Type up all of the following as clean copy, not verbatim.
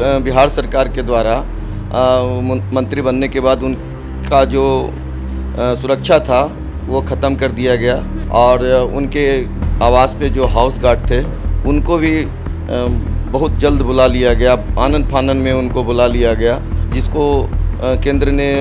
बिहार सरकार के द्वारा मंत्री बनने के बाद उनका जो सुरक्षा था वो ख़त्म कर दिया गया और उनके आवास पे जो हाउस गार्ड थे उनको भी बहुत जल्द बुला लिया गया, आनन फानन में उनको बुला लिया गया, जिसको केंद्र ने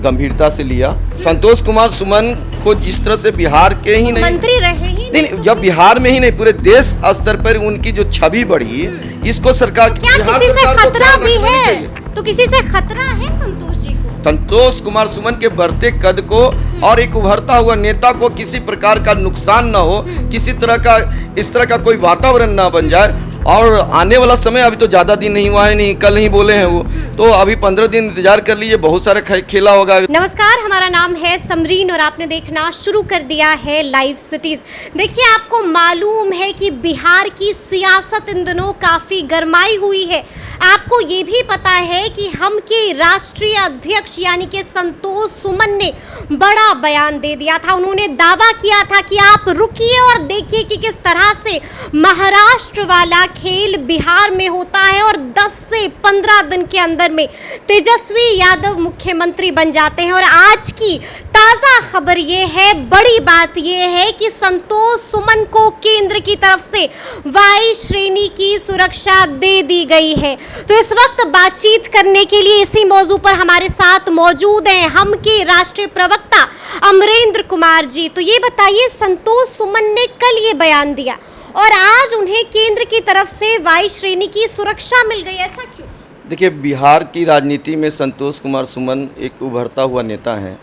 गंभीरता से लिया। संतोष कुमार सुमन को जिस तरह से बिहार के ही नहीं मंत्री रहे ही नहीं, जब बिहार में ही नहीं पूरे देश स्तर पर उनकी जो छवि बढ़ी, इसको सरकार तो क्या किसी से खतरा भी है? तो किसी से खतरा है संतोष जी को? संतोष कुमार सुमन के बढ़ते कद को और एक उभरता हुआ नेता को किसी प्रकार का नुकसान न हो, किसी तरह का इस तरह का कोई वातावरण ना बन जाए। और आने वाला समय अभी तो ज़्यादा दिन नहीं हुआ है, नहीं कल ही बोले हैं वो, तो अभी 15 दिन इंतजार कर लीजिए, बहुत सारे खेला होगा। नमस्कार, हमारा नाम है समरीन और आपने देखना शुरू कर दिया है लाइव सिटीज। देखिए, आपको मालूम है कि बिहार की सियासत इन दिनों काफ़ी गरमाई हुई है। आपको ये भी पता है कि हम के राष्ट्रीय अध्यक्ष यानी कि संतोष सुमन ने बड़ा बयान दे दिया था। उन्होंने दावा किया था कि आप रुकिए और देखिए कि किस तरह से महाराष्ट्र वाला खेल बिहार में होता है और 10 से 15 दिन के अंदर में तेजस्वी यादव मुख्यमंत्री बन जाते हैं। और आज की ताज़ा खबर ये है, बड़ी बात ये है कि संतोष सुमन को केंद्र की तरफ से वाई श्रेणी की सुरक्षा दे दी गई है। तो इस वक्त बातचीत करने के लिए इसी मौजू पर हमारे साथ मौजूद हैं हम के राष्ट्रीय प्रवक्ता अमरेंद्र कुमार जी। तो ये बताइए, संतोष सुमन ने कल ये बयान दिया और आज उन्हें केंद्र की तरफ से वाई श्रेणी की सुरक्षा मिल गई, ऐसा क्यों? देखिए, बिहार की राजनीति में संतोष कुमार सुमन एक उभरता हुआ नेता हैं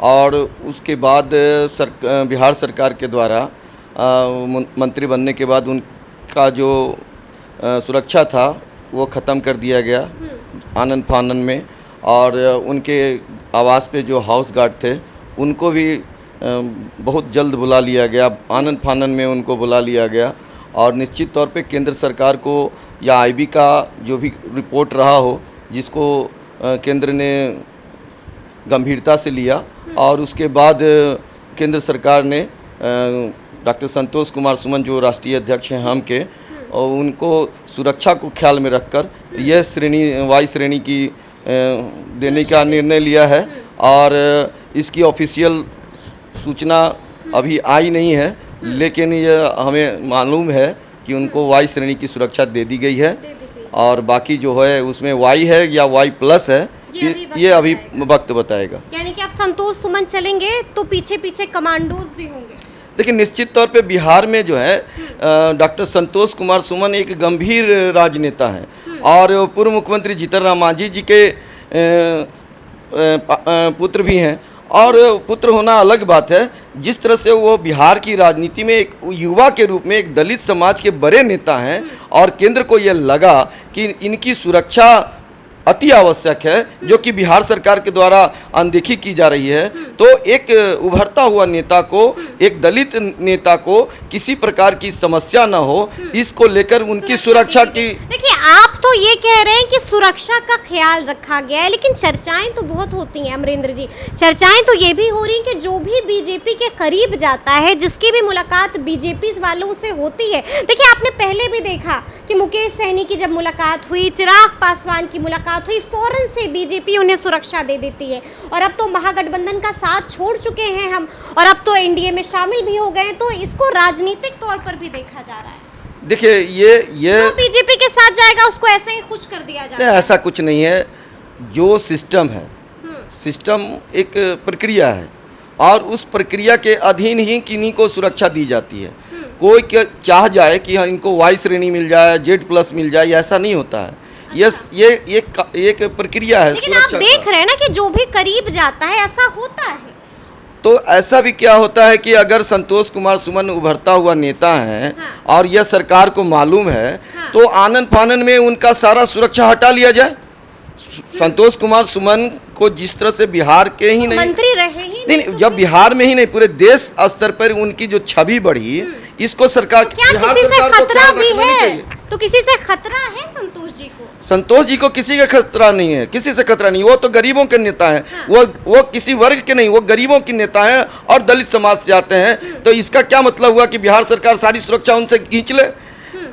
और उसके बाद बिहार सरकार के द्वारा मंत्री बनने के बाद उनका जो सुरक्षा था वो ख़त्म कर दिया गया आनन फानन में, और उनके आवास पे जो हाउस गार्ड थे उनको भी बहुत जल्द बुला लिया गया, आनन फानन में उनको बुला लिया गया। और निश्चित तौर पे केंद्र सरकार को या आईबी का जो भी रिपोर्ट रहा हो, जिसको केंद्र ने गंभीरता से लिया और उसके बाद केंद्र सरकार ने डॉक्टर संतोष कुमार सुमन जो राष्ट्रीय अध्यक्ष हैं हम के, और उनको सुरक्षा को ख्याल में रखकर यह श्रेणी वाई श्रेणी की देने का निर्णय लिया है। और इसकी ऑफिशियल सूचना अभी आई नहीं है, लेकिन यह हमें मालूम है कि उनको वाई श्रेणी की सुरक्षा दे दी गई है। और बाकी जो है उसमें वाई है या वाई प्लस है, ये अभी वक्त बताएगा। यानी कि आप संतोष सुमन चलेंगे तो पीछे पीछे कमांडोज भी होंगे। देखिए, निश्चित तौर पे बिहार में जो है डॉक्टर संतोष कुमार सुमन एक गंभीर राजनेता हैं और पूर्व मुख्यमंत्री जीतन राम मांझी जी के पुत्र भी हैं। और पुत्र होना अलग बात है, जिस तरह से वो बिहार की राजनीति में एक युवा के रूप में एक दलित समाज के बड़े नेता हैं और केंद्र को ये लगा कि इनकी सुरक्षा अति आवश्यक है, जो कि बिहार सरकार के द्वारा अनदेखी की जा रही है। तो एक उभरता हुआ नेता को, एक दलित नेता को किसी प्रकार की समस्या न हो, इसको लेकर उनकी सुरक्षा की। देखिए, आप तो ये कह रहे हैं कि सुरक्षा का ख्याल रखा गया है, लेकिन चर्चाएं तो बहुत होती हैं अमरेंद्र जी। चर्चाएं तो ये भी हो रही हैं कि जो भी बीजेपी के करीब जाता है, जिसकी भी मुलाकात बीजेपी वालों से होती है। देखिए, आपने पहले भी देखा कि मुकेश सहनी की जब मुलाकात हुई, चिराग पासवान की मुलाकात हुई, फौरन से बीजेपी उन्हें सुरक्षा दे देती है। और अब तो महागठबंधन का साथ छोड़ चुके हैं हम, और अब तो एनडीए में शामिल भी हो गए, तो इसको राजनीतिक तौर पर भी देखा जा रहा है। देखिए, ये जो बीजेपी के साथ जाएगा उसको ऐसे ही खुश कर दिया जाएगा। ऐसा कुछ नहीं है। जो सिस्टम है, सिस्टम एक प्रक्रिया है और उस प्रक्रिया के अधीन ही किन्हीं को सुरक्षा दी जाती है। कोई क्या चाह जाए कि हाँ इनको वाई श्रेणी मिल जाए, जेड प्लस मिल जाए, ऐसा नहीं होता है। ये एक प्रक्रिया है। लेकिन आप देख रहे हैं ना कि जो भी करीब जाता है ऐसा होता है। तो ऐसा भी क्या होता है कि अगर संतोष कुमार सुमन उभरता हुआ नेता हैं और यह सरकार को मालूम है, तो आनन फानन में उनका सारा सुरक्षा हटा लिया जाए। संतोष कुमार सुमन को जिस तरह से बिहार के ही नहीं मंत्री रहे ही नहीं, जब बिहार में ही नहीं पूरे देश स्तर पर उनकी जो छवि बढ़ी, इसको सरकार तो क्या किसी से खतरा भी है? तो किसी से खतरा है संतोष जी को? संतोष जी को किसी का खतरा नहीं है, किसी से खतरा नहीं। वो तो गरीबों के नेता हैं। वो किसी वर्ग के नहीं, वो गरीबों के नेता हैं और दलित समाज से आते हैं। तो इसका क्या मतलब हुआ कि बिहार सरकार सारी सुरक्षा उनसे खींच ले?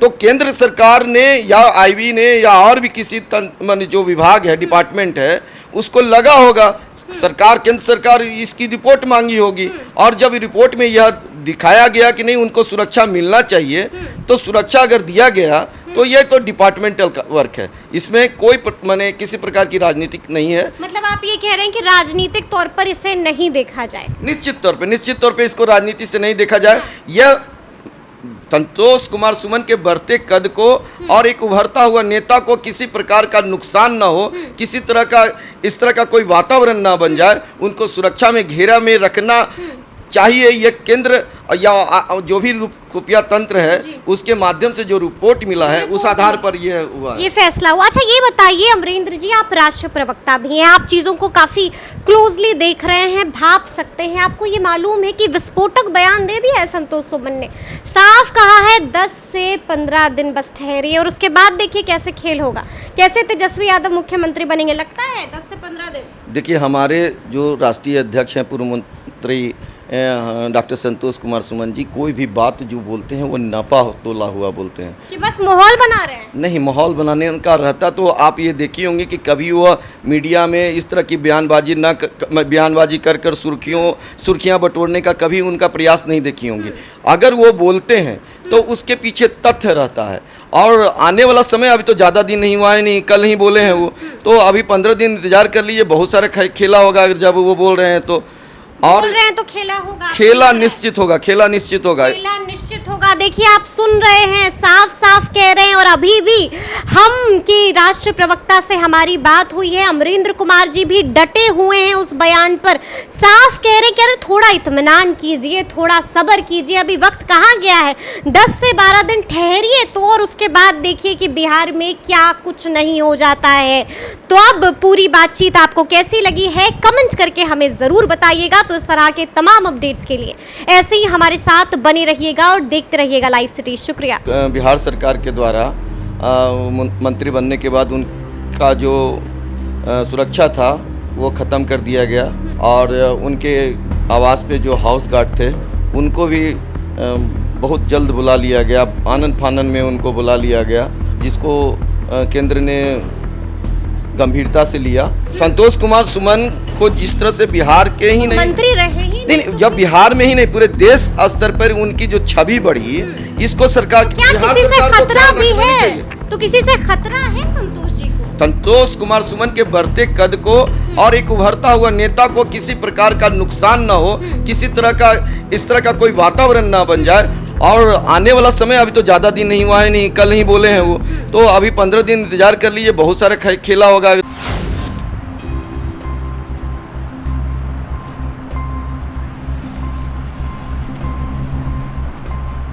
तो केंद्र सरकार ने या आईबी ने या और भी किसी माने जो विभाग है, डिपार्टमेंट है, उसको लगा होगा, सरकार, केंद्र सरकार इसकी रिपोर्ट मांगी होगी, और जब रिपोर्ट में यह दिखाया गया कि नहीं उनको सुरक्षा मिलना चाहिए, तो सुरक्षा अगर दिया गया तो यह तो डिपार्टमेंटल वर्क है, इसमें कोई माने किसी प्रकार की राजनीतिक नहीं है। मतलब आप ये कह रहे हैं कि राजनीतिक तौर पर इसे नहीं देखा जाए? निश्चित तौर पे इसको राजनीति से नहीं देखा जाए। यह संतोष कुमार सुमन के बढ़ते कद को और एक उभरता हुआ नेता को किसी प्रकार का नुकसान ना हो, किसी तरह का इस तरह का कोई वातावरण ना बन जाए, उनको सुरक्षा में घेरा में रखना चाहिए। ये केंद्र या जो भी खुफिया तंत्र है उसके माध्यम से जो रिपोर्ट मिला है उस आधार पर ये हुआ, ये फैसला हुआ। अच्छा ये बताइए अमरेंद्र जी, आप राष्ट्रीय प्रवक्ता भी हैं, आप चीज़ों को काफ़ी क्लोजली देख रहे हैं, भाप सकते हैं। आपको ये मालूम है कि विस्फोटक बयान दे दिया है संतोष सुमन ने, साफ कहा है 10 से 15 दिन बस ठहरिए और उसके बाद देखिए कैसे खेल होगा, कैसे तेजस्वी यादव मुख्यमंत्री बनेंगे। लगता है 10 से 15 दिन? देखिए, हमारे जो राष्ट्रीय अध्यक्ष हैं, पूर्व मंत्री डॉक्टर संतोष कुमार सुमन जी, कोई भी बात जो बोलते हैं वो नापा तोला हुआ बोलते हैं कि बस माहौल बना रहे हैं। नहीं, माहौल बनाने का रहता तो आप ये देखी होंगे कि कभी वो मीडिया में इस तरह की बयानबाजी कर कर सुर्खियां बटोरने का कभी उनका प्रयास नहीं देखी होंगी। अगर वो बोलते हैं तो उसके पीछे तथ्य रहता है, और आने वाला समय अभी तो ज़्यादा दिन नहीं हुआ है, नहीं कल ही बोले हैं वो, तो अभी 15 दिन इंतजार कर लीजिए, बहुत सारा खेला होगा जब वो बोल रहे हैं तो। और बोल रहे हैं तो खेला होगा, खेला निश्चित होगा, खेला निश्चित होगा, खेला निश्चित होगा। देखिए आप सुन रहे हैं, साफ साफ कह रहे हैं, और अभी भी हम की राष्ट्रीय प्रवक्ता से हमारी बात हुई है, अमरेंद्र कुमार जी भी डटे हुए हैं उस बयान पर, साफ कह रहे हैं थोड़ा इत्मीनान कीजिए, थोड़ा सब्र कीजिए, अभी वक्त कहाँ गया है, 10 से 12 दिन ठहरिए तो, और उसके बाद देखिए कि बिहार में क्या कुछ नहीं हो जाता है। तो अब पूरी बातचीत आपको कैसी लगी है कमेंट करके हमें ज़रूर बताइएगा। तो इस तरह के तमाम अपडेट्स के लिए ऐसे ही हमारे साथ बने रहिएगा और देखते रहिएगा लाइव सिटी। शुक्रिया। बिहार सरकार के द्वारा मंत्री बनने के बाद उनका जो सुरक्षा था वो ख़त्म कर दिया गया, और उनके आवास पे जो हाउस गार्ड थे उनको भी बहुत जल्द बुला लिया गया, आनन फानन में उनको बुला लिया गया, जिसको केंद्र ने गंभीरता से लिया। संतोष कुमार सुमन को जिस तरह से बिहार के ही नहीं, मंत्री रहे ही नहीं, जब बिहार में ही नहीं पूरे देश स्तर पर उनकी जो छवि बढ़ी, इसको सरकार क्या किसी से खतरा भी है? तो किसी से खतरा है संतोष जी को? संतोष कुमार सुमन के बढ़ते कद को और एक उभरता हुआ नेता को किसी प्रकार का नुकसान ना हो, किसी तरह का इस तरह का कोई वातावरण ना बन जाए, और आने वाला समय अभी तो ज़्यादा दिन नहीं हुआ है, नहीं कल ही बोले हैं वो, तो अभी 15 दिन इंतजार कर लीजिए, बहुत सारा खेला होगा।